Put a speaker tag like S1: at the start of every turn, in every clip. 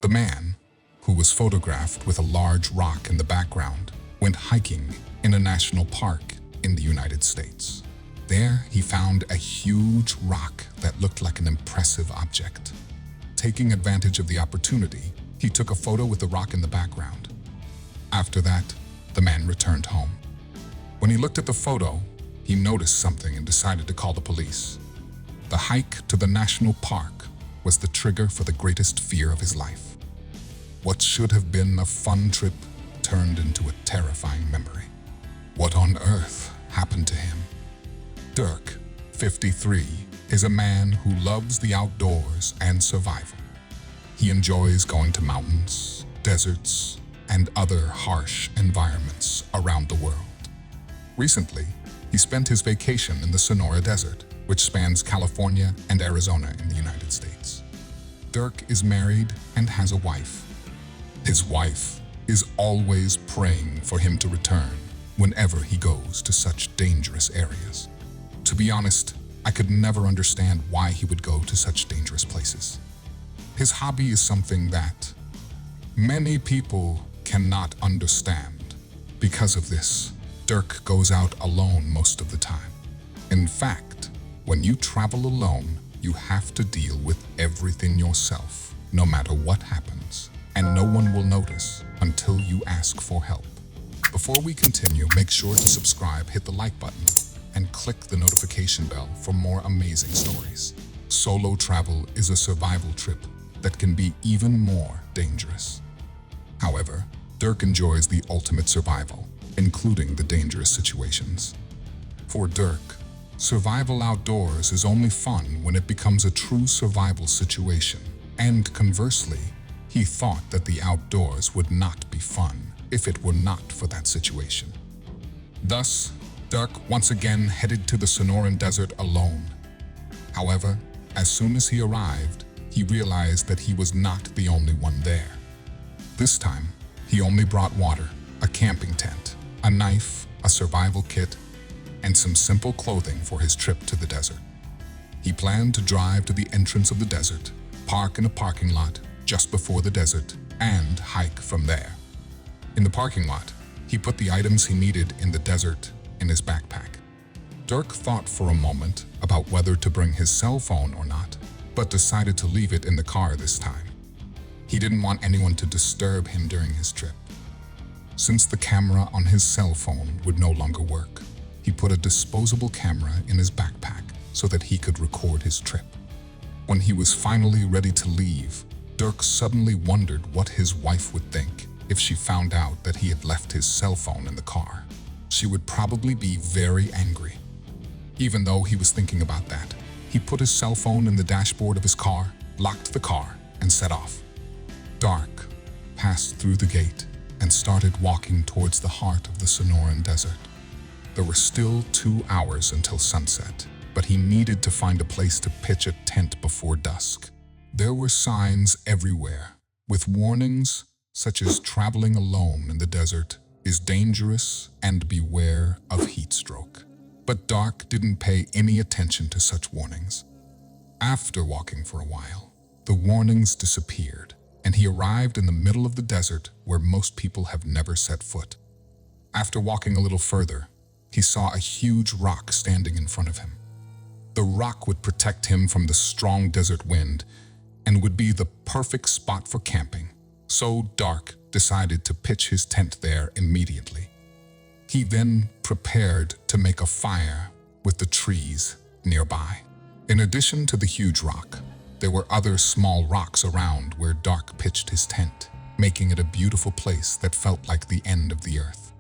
S1: The man, who was photographed with a large rock in the background, went hiking in a national park in the United States. There, he found a huge rock that looked like an impressive object. Taking advantage of the opportunity, he took a photo with the rock in the background. After that, the man returned home. When he looked at the photo, he noticed something and decided to call the police. The hike to the national park was the trigger for the greatest fear of his life. What should have been a fun trip turned into a terrifying memory. What on earth happened to him? Dirk, 53, is a man who loves the outdoors and survival. He enjoys going to mountains, deserts, and other harsh environments around the world. Recently, he spent his vacation in the Sonora Desert, which spans California and Arizona in the United States. Dirk is married and has a wife. His wife is always praying for him to return whenever he goes to such dangerous areas. To be honest, I could never understand why he would go to such dangerous places. His hobby is something that many people cannot understand. Because of this, Dirk goes out alone most of the time. In fact, when you travel alone, you have to deal with everything yourself, no matter what happens, and no one will notice until you ask for help. Before we continue, make sure to subscribe, hit the like button, and click the notification bell for more amazing stories. Solo travel is a survival trip that can be even more dangerous. However, Dirk enjoys the ultimate survival, including the dangerous situations. For Dirk, survival outdoors is only fun when it becomes a true survival situation, and conversely, he thought that the outdoors would not be fun if it were not for that situation. Thus, Dirk once again headed to the Sonoran Desert alone. However, as soon as he arrived, he realized that he was not the only one there. This time, he only brought water, a camping tent, a knife, a survival kit, and some simple clothing for his trip to the desert. He planned to drive to the entrance of the desert, park in a parking lot just before the desert, and hike from there. In the parking lot, he put the items he needed in the desert in his backpack. Dirk thought for a moment about whether to bring his cell phone or not, but decided to leave it in the car this time. He didn't want anyone to disturb him during his trip. Since the camera on his cell phone would no longer work, he put a disposable camera in his backpack so that he could record his trip. When he was finally ready to leave, Dirk suddenly wondered what his wife would think if she found out that he had left his cell phone in the car. She would probably be very angry. Even though he was thinking about that, he put his cell phone in the dashboard of his car, locked the car, and set off. Dirk passed through the gate and started walking towards the heart of the Sonoran Desert. There were still 2 hours until sunset, but he needed to find a place to pitch a tent before dusk. There were signs everywhere, with warnings such as traveling alone in the desert is dangerous and beware of heat stroke. But Dirk didn't pay any attention to such warnings. After walking for a while, the warnings disappeared, and he arrived in the middle of the desert where most people have never set foot. After walking a little further, he saw a huge rock standing in front of him. The rock would protect him from the strong desert wind and would be the perfect spot for camping, so Dirk decided to pitch his tent there immediately. He then prepared to make a fire with the trees nearby. In addition to the huge rock, there were other small rocks around where Dirk pitched his tent, making it a beautiful place that felt like the end of the earth.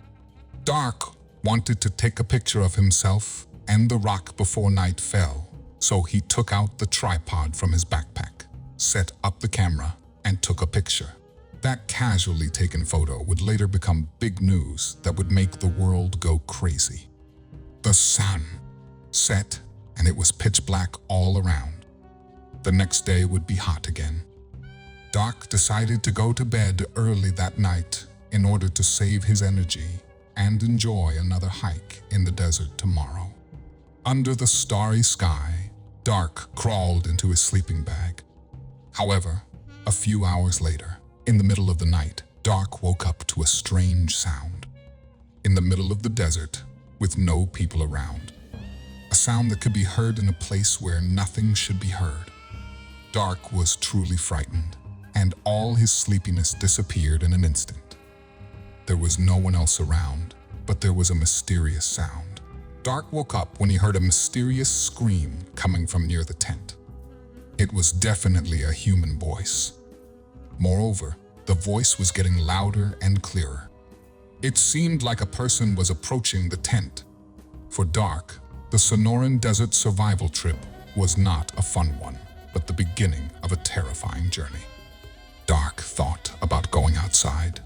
S1: Dirk wanted to take a picture of himself and the rock before night fell, so he took out the tripod from his backpack, set up the camera, and took a picture. That casually taken photo would later become big news that would make the world go crazy. The sun set, and it was pitch black all around. The next day would be hot again. Dirk decided to go to bed early that night in order to save his energy and enjoy another hike in the desert tomorrow. Under the starry sky, Dirk crawled into his sleeping bag. However, A few hours later, in the middle of the night, Dark woke up to a strange sound. In the middle of the desert, with no people around. A sound that could be heard in a place where nothing should be heard. Dark was truly frightened, and all his sleepiness disappeared in an instant. There was no one else around, but there was a mysterious sound. Dark woke up when he heard a mysterious scream coming from near the tent. It was definitely a human voice. Moreover, the voice was getting louder and clearer. It seemed like a person was approaching the tent. For Dark, the Sonoran Desert survival trip was not a fun one, but the beginning of a terrifying journey. Dark thought about going outside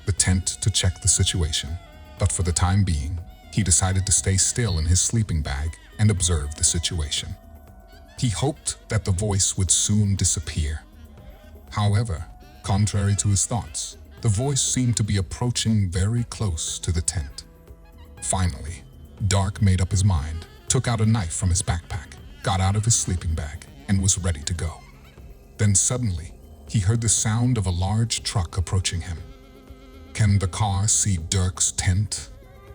S1: the tent to check the situation, but for the time being, he decided to stay still in his sleeping bag and observe the situation. He hoped that the voice would soon disappear. However, contrary to his thoughts, the voice seemed to be approaching very close to the tent. Finally, Dark made up his mind, took out a knife from his backpack, got out of his sleeping bag, and was ready to go. Then suddenly, he heard the sound of a large truck approaching him. Can the car see Dirk's tent?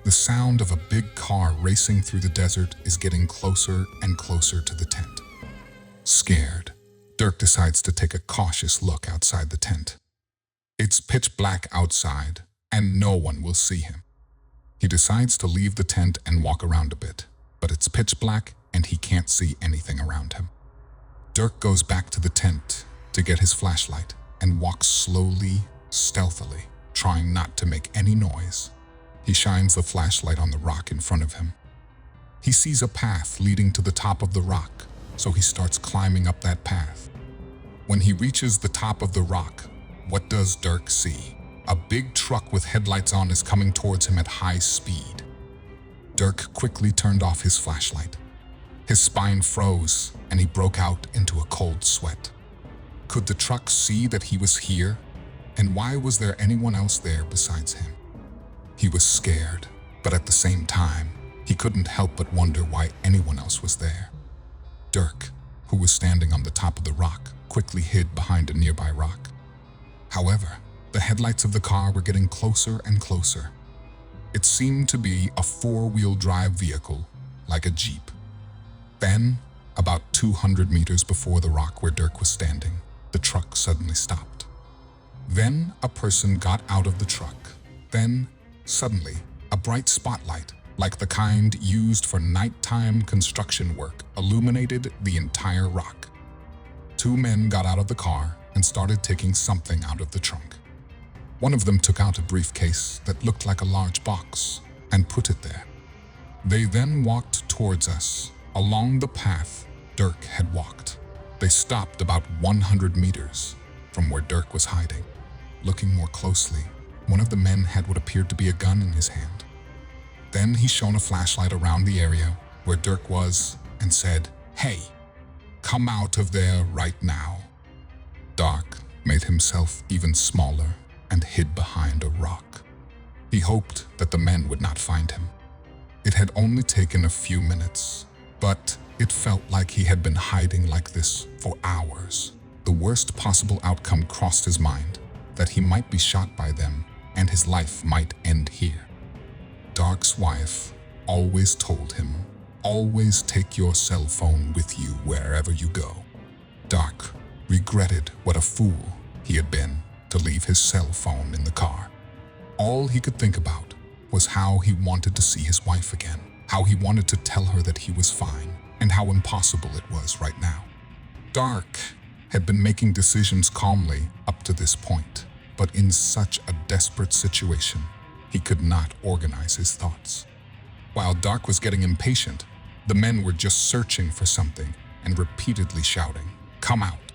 S1: The sound of a big car racing through the desert is getting closer and closer to the tent. Scared, Dirk decides to take a cautious look outside the tent. It's pitch black outside, and no one will see him. He decides to leave the tent and walk around a bit, but it's pitch black and he can't see anything around him. Dirk goes back to the tent to get his flashlight and walks slowly, stealthily, trying not to make any noise. He shines the flashlight on the rock in front of him. He sees a path leading to the top of the rock, so he starts climbing up that path. When he reaches the top of the rock, what does Dirk see? A big truck with headlights on is coming towards him at high speed. Dirk quickly turned off his flashlight. His spine froze, and he broke out into a cold sweat. Could the truck see that he was here? And why was there anyone else there besides him? He was scared, but at the same time, he couldn't help but wonder why anyone else was there. Dirk, who was standing on the top of the rock, quickly hid behind a nearby rock. However, the headlights of the car were getting closer and closer. It seemed to be a four-wheel drive vehicle, like a Jeep. Then, about 200 meters before the rock where Dirk was standing, the truck suddenly stopped. Then a person got out of the truck. Then, suddenly, a bright spotlight, like the kind used for nighttime construction work, illuminated the entire rock. Two men got out of the car and started taking something out of the trunk. One of them took out a briefcase that looked like a large box and put it there. They then walked towards us, along the path Dirk had walked. They stopped about 100 meters from where Dirk was hiding. Looking more closely, one of the men had what appeared to be a gun in his hand. Then he shone a flashlight around the area where Dirk was and said, "Hey, come out of there right now." Dark made himself even smaller and hid behind a rock. He hoped that the men would not find him. It had only taken a few minutes, but it felt like he had been hiding like this for hours. The worst possible outcome crossed his mind, that he might be shot by them and his life might end here. Dark's wife always told him, always take your cell phone with you wherever you go. Dark regretted what a fool he had been to leave his cell phone in the car. All he could think about was how he wanted to see his wife again, how he wanted to tell her that he was fine, and how impossible it was right now. Dark had been making decisions calmly up to this point, but in such a desperate situation, he could not organize his thoughts. While Dark was getting impatient, the men were just searching for something and repeatedly shouting, "Come out."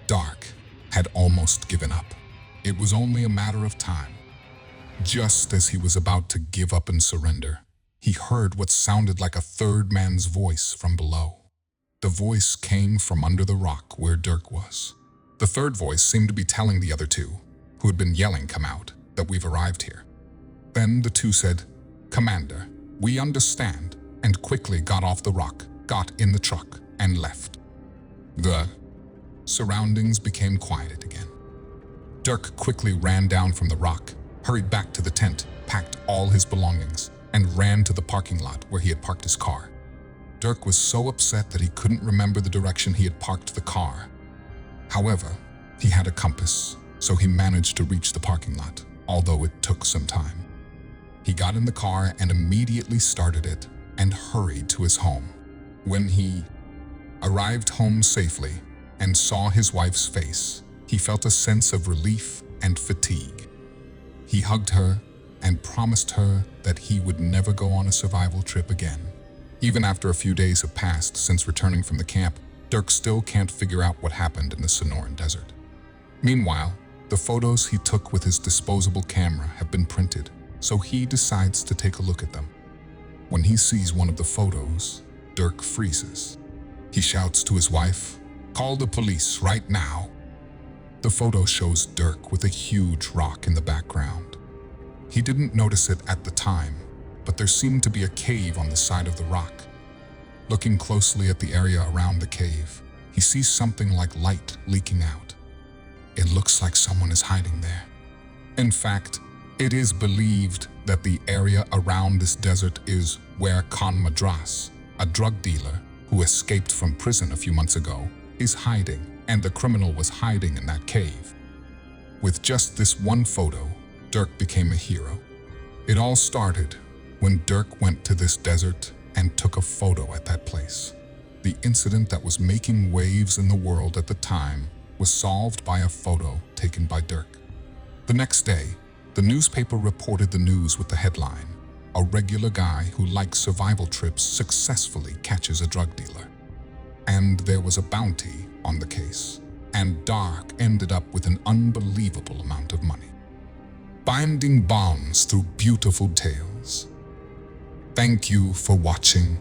S1: Dark had almost given up. It was only a matter of time. Just as he was about to give up and surrender, he heard what sounded like a third man's voice from below. The voice came from under the rock where Dirk was. The third voice seemed to be telling the other two, who had been yelling "Come out," that we've arrived here. Then the two said, "Commander, we understand," and quickly got off the rock, got in the truck, and left. The surroundings became quiet again. Dirk quickly ran down from the rock, hurried back to the tent, packed all his belongings, and ran to the parking lot where he had parked his car. Dirk was so upset that he couldn't remember the direction he had parked the car. However, he had a compass, so he managed to reach the parking lot, although it took some time. He got in the car and immediately started it and hurried to his home. When he arrived home safely and saw his wife's face, he felt a sense of relief and fatigue. He hugged her and promised her that he would never go on a survival trip again. Even after a few days have passed since returning from the camp, Dirk still can't figure out what happened in the Sonoran Desert. Meanwhile, the photos he took with his disposable camera have been printed, so he decides to take a look at them. When he sees one of the photos, Dirk freezes. He shouts to his wife, "Call the police right now." The photo shows Dirk with a huge rock in the background. He didn't notice it at the time, but there seemed to be a cave on the side of the rock. Looking closely at the area around the cave, he sees something like light leaking out. It looks like someone is hiding there. In fact, it is believed that the area around this desert is where Khan Madras, a drug dealer who escaped from prison a few months ago, is hiding, and the criminal was hiding in that cave. With just this one photo, Dirk became a hero. It all started when Dirk went to this desert and took a photo at that place. The incident that was making waves in the world at the time was solved by a photo taken by Dirk. The next day, the newspaper reported the news with the headline, "A regular guy who likes survival trips successfully catches a drug dealer." And there was a bounty on the case, and Dirk ended up with an unbelievable amount of money. Binding bonds through beautiful tales. Thank you for watching.